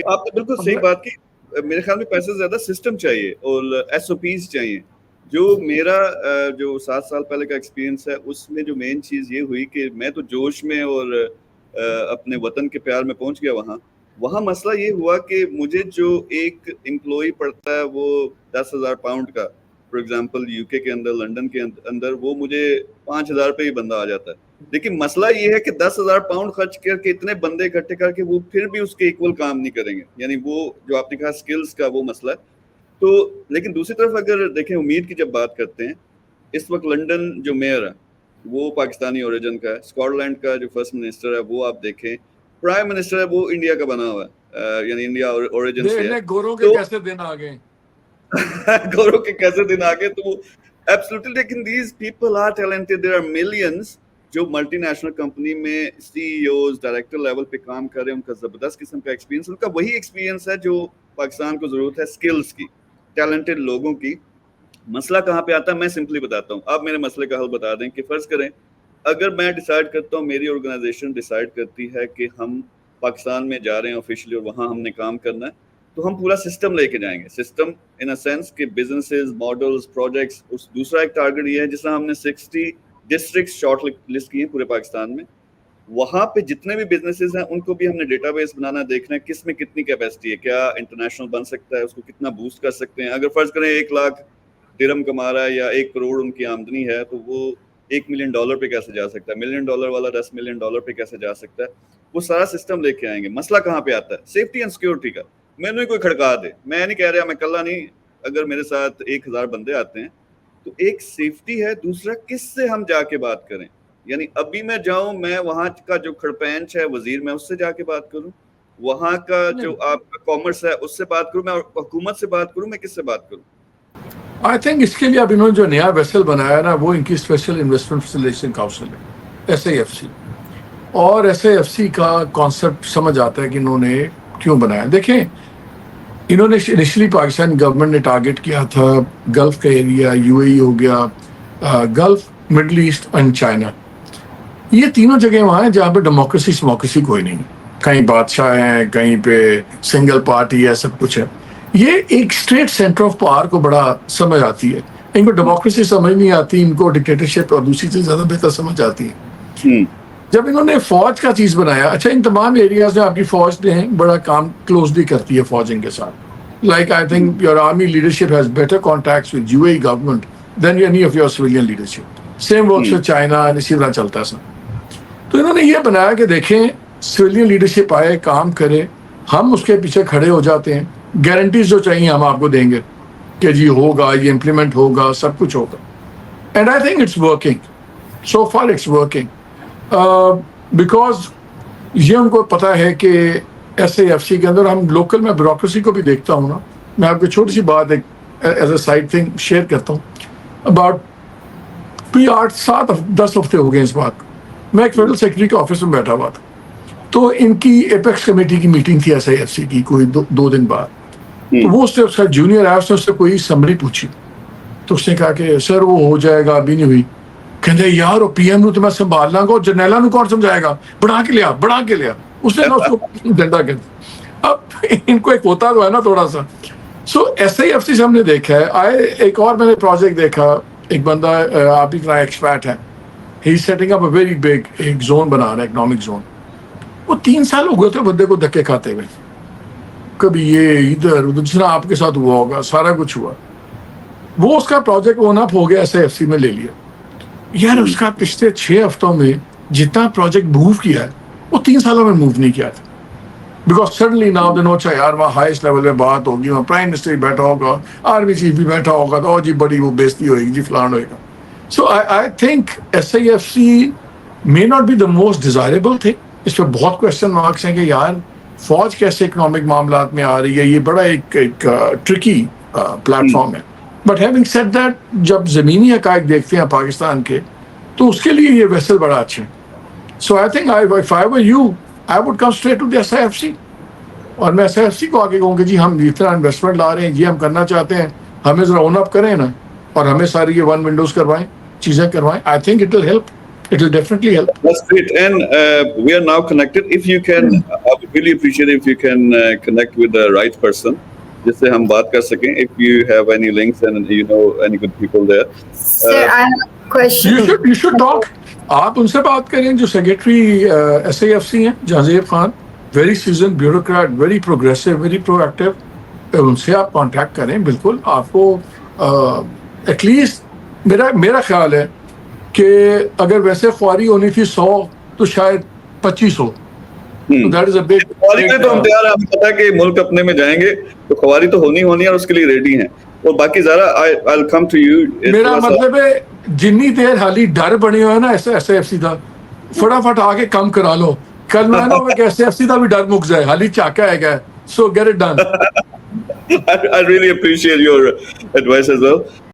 آپ نے بالکل صحیح بات کی. میرے خیال میں پیسے سے زیادہ سسٹم چاہیے اور ایس او پیز چاہیے. جو میرا جو 7 سال پہلے کا ایکسپیرینس ہے اس میں جو مین چیز یہ ہوئی کہ میں تو جوش میں اور اپنے وطن کے پیار میں پہنچ گیا. وہاں مسئلہ یہ ہوا کہ مجھے جو ایک امپلائی پڑتا ہے وہ 10,000 پاؤنڈ کا, فار ایگزامپل یو کے اندر, لنڈن کے اندر, وہ مجھے 5,000 روپے ہی بندہ آ جاتا ہے. لیکن مسئلہ یہ ہے کہ 10,000 پاؤنڈ خرچ کر کے اتنے بندے اکٹھے کر کے وہ پھر بھی اس کے ایکول کام نہیں کریں گے. یعنی وہ جو آپ نے کہا سکلز کا وہ مسئلہ ہے. تو لیکن دوسری طرف اگر دیکھیں امید کی جب بات کرتے ہیں, اس وقت لنڈن جو میئر ہے وہ پاکستانی اوریجن کا ہے, اسکاٹ لینڈ کا جو فرسٹ منسٹر ہے وہ آپ دیکھیں, پرائم منسٹر ہے وہ انڈیا کا بنا ہوا ہے, یعنی انڈیا اوریجن سے ہے. گوروں کے کیسے دن آ گئے, گوروں کے کیسے دن آ گئے, تو ایبسولوٹلی. لیکن these people are talented, there are millions جو ملٹی نیشنل کمپنی میں C E Os director level پہ کام کر رہے ہیں. ان کا زبردست قسم کا ایکسپیرینس, ان کا وہی ایکسپیرینس ہے جو پاکستان کو ضرورت ہے, سکلز کی, ٹیلنٹڈ لوگوں کی. مسئلہ کہاں پہ آتا ہے میں سمپلی بتاتا ہوں. آپ میرے مسئلے کا حل بتا دیں کہ فرض کریں اگر میں ڈیسائیڈ کرتا ہوں, میری آرگنائزیشن ڈیسائیڈ کرتی ہے کہ ہم پاکستان میں جا رہے ہیں آفیشلی اور وہاں ہم نے کام کرنا ہے, تو ہم پورا سسٹم لے کے جائیں گے. سسٹم ان اے سینس کہ بزنسز, ماڈلز, پروجیکٹس. دوسرا ایک ٹارگیٹ یہ ہے جس طرح ہم نے 60 ڈسٹرکٹس شارٹ لسٹ کی ہیں پورے پاکستان میں, وہاں پہ جتنے بھی بزنسز ہیں ان کو بھی ہم نے ڈیٹا بیس بنانا, دیکھنا ہے کس میں کتنی کیپیسٹی ہے, کیا انٹرنیشنل بن سکتا ہے, اس کو کتنا بوسٹ کر سکتے ہیں. اگر فرض کریں 1 لاکھ درہم کما رہا ہے یا 1 کروڑ ان کی آمدنی ہے, تو وہ $1 ملین پہ کیسے جا سکتا ہے, $1 ملین والا $10 ملین پہ کیسے جا سکتا ہے. وہ سارا سسٹم لے کے آئیں گے. مسئلہ کہاں پہ آتا ہے, سیفٹی اینڈ سیکورٹی کا. میں نے کوئی کھڑکا دے, میں نہیں کہہ رہا میں کلا نہیں, اگر میرے ساتھ 1,000 بندے آتے ہیں تو ایک سیفٹی ہے, دوسرا کس سے ہم جا کے بات کریں. یعنی ابھی میں جاؤں, میں وہاں کا جو کھڑپینچ ہے وزیر, میں اس سے جا کے بات کروں, وہاں کا جو آپ کا کامرس ہے اس سے بات کروں, میں حکومت سے بات کروں, میں کس سے بات کروں. آئی تھنک اس کے لیے اب انہوں نے جو نیا ویسل بنایا نا وہ ان کی اسپیشل انویسٹمنٹ فیسیلیٹیشن کاؤنسل ہے, ایس اے ایف سی. اور ایس اے ایف سی کا کانسیپٹ سمجھ آتا ہے کہ انہوں نے کیوں بنایا. دیکھیں انہوں نے انیشلی پاکستان گورنمنٹ نے ٹارگیٹ کیا تھا گلف کا ایریا, یو اے ای ہو گیا, Gulf, Middle East and China. یہ تینوں جگہیں وہاں ہیں جہاں پہ ڈیموکریسی کوئی نہیں, کہیں بادشاہ ہیں, کہیں پہ سنگل پارٹی ہے, سب کچھ ہے. یہ ایک اسٹیٹ سینٹر آف پاور کو بڑا سمجھ آتی ہے. ان کو ڈیموکریسی سمجھ نہیں آتی, ان کو ڈکٹیٹرشپ اور دوسری چیز زیادہ بہتر سمجھ آتی ہے. جب انہوں نے فوج کا چیز بنایا, اچھا ان تمام ایریاز میں آپ کی فوج نے بڑا کام کلوزلی کرتی ہے فوج ان کے ساتھ. Like I think your army leadership has better contacts with U A E government than any of your civilian leadership. Same works with China, اسی طرح چلتا ہے سب. تو انہوں نے یہ بنایا کہ دیکھیں سویلین لیڈرشپ آئے, کام کرے, ہم اس کے پیچھے کھڑے ہو جاتے ہیں, گارنٹیز جو چاہیے ہم آپ کو دیں گے کہ جی ہوگا, یہ امپلیمنٹ ہوگا, سب کچھ ہوگا. And I think it's working, so far it's working, because یہ ان کو پتہ ہے کہ ایس اے ایف سی کے اندر ہم لوکل میں بیوروکریسی کو بھی دیکھتا ہوں نا. میں آپ کو چھوٹی سی بات ایک as a side thing share کرتا ہوں. اباؤٹ 8-10 ہفتے ہو گئے اس بات. میں ایک فیڈرل سیکرٹری کے آفس میں بیٹھا ہوا تھا, تو ان کی ایپیکس کمیٹی کی میٹنگ تھی ایس اے ایف سی کی, کوئی 2 دن بعد. تو وہ اس کا جونیئر آیا, اس نے اس سے کوئی سمری پوچھی, تو اس نے کہا کہ سر وہ ہو جائے گا, ابھی نہیں ہوئی. کہتے یار وہ پی ایم نو تو میں سنبھال لاں گا, جرنیلا نو کون سمجھائے گا, بڑھا کے لیا. اس نے نا اس کو ڈنڈا کر دیا. اب ان کو ایک ہوتا تو ہے نا تھوڑا سا. سو ایس اے ایف سی سے ہم نے دیکھا ہے. ایک اور میں نے پروجیکٹ دیکھا, ایک بندہ آپ ہی کا ایکسپرٹ ہے, he is setting up a very big ایک زون بنا رہا ہے, اکنامک زون. وہ 3 سال ہو گئے تھے بندے کو دھکے کھاتے ہوئے, کبھی یہ ادھر ادھر, جس طرح آپ کے ساتھ ہوا ہوگا, سارا کچھ ہوا. وہ اس کا پروجیکٹ ون اپ ہو گیا, ایس اے ایف سی میں لے لیا. یار اس کا پچھلے 6 ہفتوں میں جتنا پروجیکٹ موو کیا ہے وہ 3 سالوں میں موو نہیں کیا تھا. بیکاز سڈنلی ناؤ دن اچھا یار وہاں ہائیسٹ لیول میں بات ہوگی, وہاں پرائم منسٹر بھی بیٹھا ہوگا, آرمی چیف بھی بیٹھا ہوگا, تو جی بڑی وہ بےزتی ہوئے گی, جی فلان ہوئے گا. So I think S A F C may not be the most desirable thing. اس پہ بہت کوشچن مارکس ہیں کہ یار فوج کیسے اکنامک معاملات میں آ رہی ہے, یہ بڑا ایک ٹرکی پلیٹ فارم ہے. بٹ ہیونگ سیڈ دیٹ, جب زمینی حقائق دیکھتے ہیں پاکستان کے, تو اس کے لیے یہ ویسل بڑا اچھا ہے. So I think if I were you, I would come straight to the SIFC. اور میں ایس آئی ایف سی کو آگے کہوں کہ جی ہم اتنا انویسٹمنٹ لا رہے ہیں, یہ ہم کرنا چاہتے ہیں, ہمیں ذرا اون اپ کریں نا, اور ہمیں ساری یہ 1 ونڈوز کروائیں, چیزیں کروائیں. I think it will help. It will definitely help. That's great. And we are now connected. If you can, I would really appreciate if you can connect with the right person, جس سے ہم بات کر سکیں. If you have any links and you know any good people there. Sir, I have a question. You should talk. آپ ان سے بات کریں جو secretary S A F C ہیں, Jahanzeb Khan, very seasoned bureaucrat, very progressive, very proactive. ان سے آپ contact کریں. بالکل آپ کو ایٹ لیسٹ میرا خیال ہے کہ اگر ویسے خواری ہونی تھی 100 تو شاید 25 ہو. That is a big. خواری کے تو ہم تیار ہیں, ہمیں پتا کہ ملک اپنے میں جائیں گے تو خواری تو ہونی ہے اور اس کے لیے ریڈی ہیں. اور باقی ذرا I'll come to you. میرا مطلب ہے جنی دیر حالی ڈر بنے ہوئے نا ایس اے ایف سی کا, فٹافٹ آ کے کم کرا لو. کل میں نا ایس اے ایف سی کا بھی ڈر مک جائے, حالی چاکا ہے گا. So get it done. I really appreciate your advice as well.